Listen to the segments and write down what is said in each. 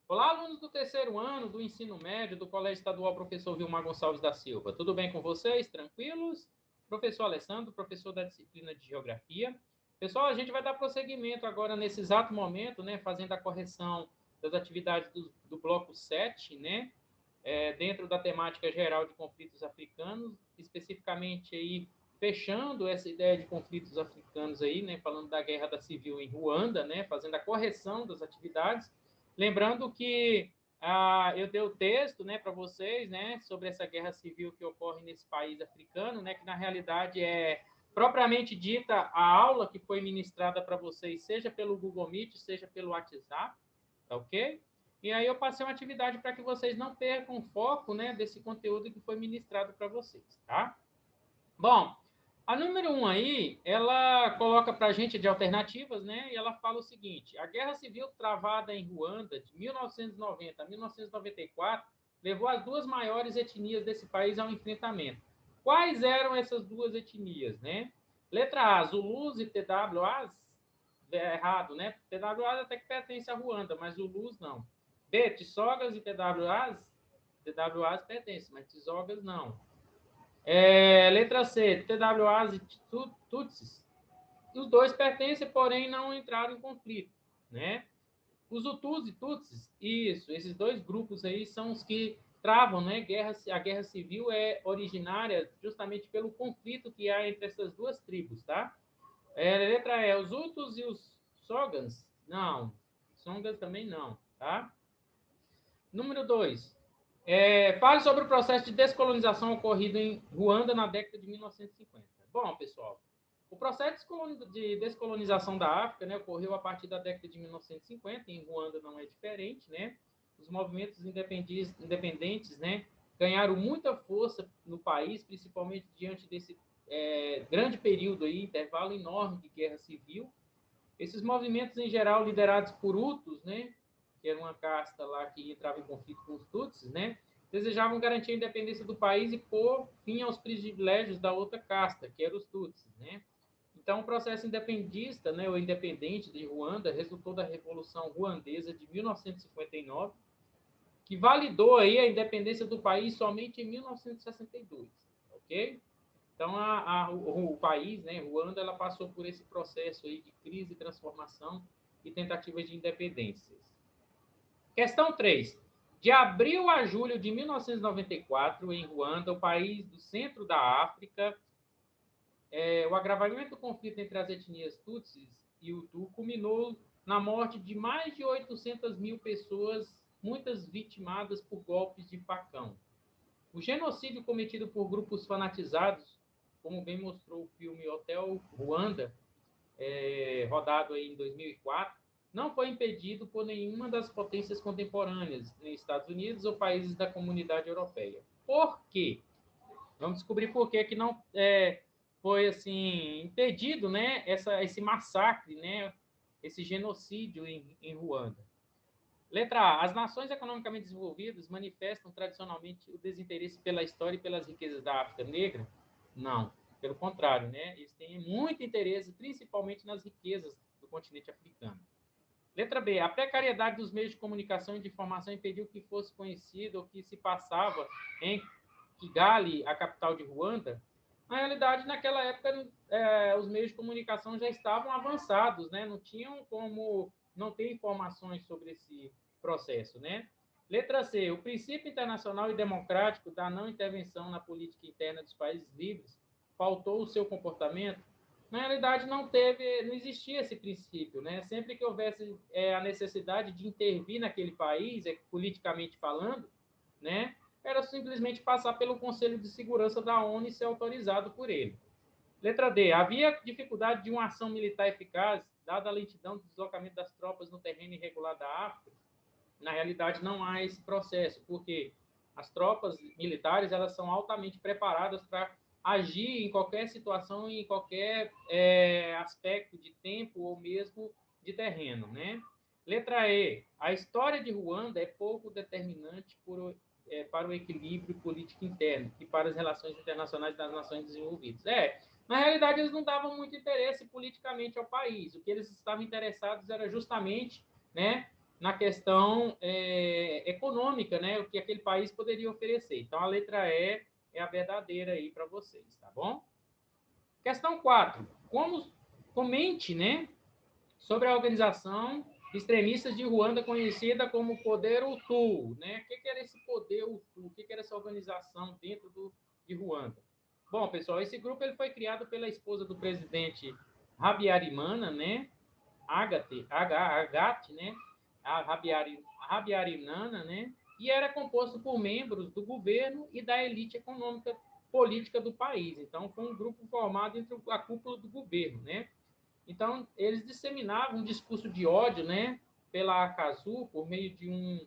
Olá, alunos do terceiro ano do ensino médio do Colégio Estadual Professor Vilmar Gonçalves da Silva. Tudo bem com vocês? Tranquilos? Professor Alessandro, professor da disciplina de Geografia. Pessoal, a gente vai dar prosseguimento agora nesse exato momento, né, fazendo a correção das atividades do bloco 7, né, dentro da temática geral de conflitos africanos, especificamente aí fechando essa ideia de conflitos africanos aí, né, falando da guerra da civil em Ruanda, né, fazendo a correção das atividades. Lembrando que eu dei o texto, né, para vocês, né, sobre essa guerra civil que ocorre nesse país africano, né, que na realidade é propriamente dita a aula que foi ministrada para vocês, seja pelo Google Meet, seja pelo WhatsApp, tá ok? E aí eu passei uma atividade para que vocês não percam o foco, né, desse conteúdo que foi ministrado para vocês, tá? Bom, a número 1 aí, ela coloca para a gente de alternativas, né? E ela fala o seguinte: a guerra civil travada em Ruanda de 1990 a 1994 levou as duas maiores etnias desse país ao enfrentamento. Quais eram essas duas etnias, né? Letra A, Zulus e TWAs, é errado, né? TWAs até que pertence a Ruanda, mas Zulus não. B, Tissogas e TWAs, TWAs pertencem, mas Tissogas não. Letra C, TWAs e Tutsis. Os dois pertencem, porém não entraram em conflito, né? Os Hutus e Tutsis, isso, esses dois grupos aí são os que travam, né? A guerra civil é originária justamente pelo conflito que há entre essas duas tribos, tá? Letra E, os Hutus e os Sogans? Não. Songas também não, tá? Número 2. Fale sobre o processo de descolonização ocorrido em Ruanda na década de 1950. Bom, pessoal, o processo de descolonização da África, né, ocorreu a partir da década de 1950, em Ruanda não é diferente, né? Os movimentos independentes, né, ganharam muita força no país, principalmente diante desse grande período aí, intervalo enorme de guerra civil. Esses movimentos, em geral, liderados por Hutus, né, que era uma casta lá que entrava em conflito com os Tutsis, né, desejavam garantir a independência do país e pôr fim aos privilégios da outra casta, que eram os Tutsis, né. Então, o processo independentista, né, ou independente de Ruanda, resultou da Revolução Ruandesa de 1959, que validou aí a independência do país somente em 1962, ok? Então, o país, né, Ruanda, ela passou por esse processo aí de crise, transformação e tentativas de independência. Questão 3. De abril a julho de 1994, em Ruanda, o país do centro da África, o agravamento do conflito entre as etnias Tutsis e Hutu culminou na morte de mais de 800 mil pessoas, muitas vitimadas por golpes de facão. O genocídio cometido por grupos fanatizados, como bem mostrou o filme Hotel Ruanda, rodado aí em 2004, não foi impedido por nenhuma das potências contemporâneas, nem Estados Unidos ou países da comunidade europeia. Por quê? Vamos descobrir por que não foi assim impedido, né, esse massacre, né, esse genocídio em Ruanda. Letra A. As nações economicamente desenvolvidas manifestam tradicionalmente o desinteresse pela história e pelas riquezas da África Negra? Não. Pelo contrário, né? Eles têm muito interesse, principalmente nas riquezas do continente africano. Letra B. A precariedade dos meios de comunicação e de informação impediu que fosse conhecido o que se passava em Kigali, a capital de Ruanda. Na realidade, naquela época, os meios de comunicação já estavam avançados, né? Não tinham como não ter informações sobre esse processo, né? Letra C. O princípio internacional e democrático da não intervenção na política interna dos países livres faltou o seu comportamento. Na realidade, não existia esse princípio, né? Sempre que houvesse a necessidade de intervir naquele país, politicamente falando, né? Era simplesmente passar pelo Conselho de Segurança da ONU e ser autorizado por ele. Letra D. Havia dificuldade de uma ação militar eficaz, dada a lentidão do deslocamento das tropas no terreno irregular da África? Na realidade, não há esse processo, porque as tropas militares elas são altamente preparadas para agir em qualquer situação, em qualquer aspecto de tempo ou mesmo de terreno, né? Letra E. A história de Ruanda é pouco determinante para o equilíbrio político interno e para as relações internacionais das nações desenvolvidas. Na realidade, eles não davam muito interesse politicamente ao país. O que eles estavam interessados era justamente, né, na questão econômica, né? O que aquele país poderia oferecer. Então, a letra E é a verdadeira aí para vocês, tá bom? Questão 4. Comente, né, sobre a organização extremistas de Ruanda conhecida como Poder Hutu, né? O que era esse Poder Hutu? O que era essa organização dentro de Ruanda? Bom, pessoal, esse grupo ele foi criado pela esposa do presidente Habyarimana, né? Agate, né? A Habyarimana, né? E era composto por membros do governo e da elite econômica política do país. Então, foi um grupo formado entre a cúpula do governo, né? Então, eles disseminavam um discurso de ódio, né, pela ACASU, por meio de um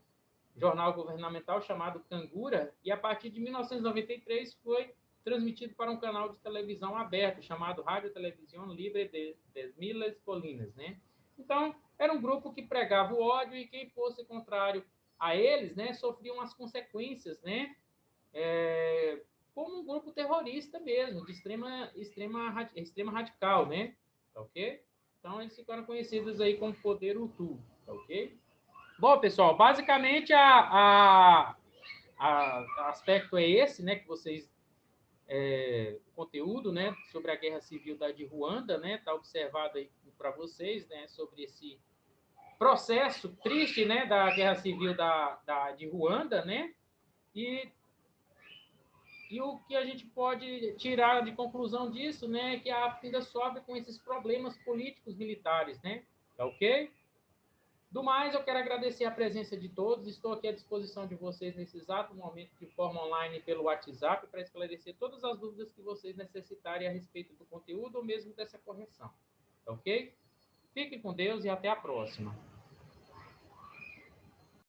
jornal governamental chamado Cangura, e a partir de 1993 foi transmitido para um canal de televisão aberto chamado Rádio Televisão Libre de Milas Colinas, né? Então, era um grupo que pregava o ódio e quem fosse contrário a eles, né, sofriam as consequências, né, como um grupo terrorista mesmo, de extrema radical, né? Tá ok? Então, eles ficaram conhecidos aí como Poder Hutu, tá ok? Bom, pessoal, basicamente o aspecto é esse, né, que vocês, o conteúdo, né, sobre a guerra civil de Ruanda, né, tá observado aí para vocês, né, sobre esse processo triste, né, da guerra civil de Ruanda, né, e o que a gente pode tirar de conclusão disso, né, é que a África ainda sofre com esses problemas políticos militares, né? Tá ok? Do mais, eu quero agradecer a presença de todos. Estou aqui à disposição de vocês nesse exato momento, de forma online pelo WhatsApp, para esclarecer todas as dúvidas que vocês necessitarem a respeito do conteúdo ou mesmo dessa correção. Tá ok? Fiquem com Deus e até a próxima.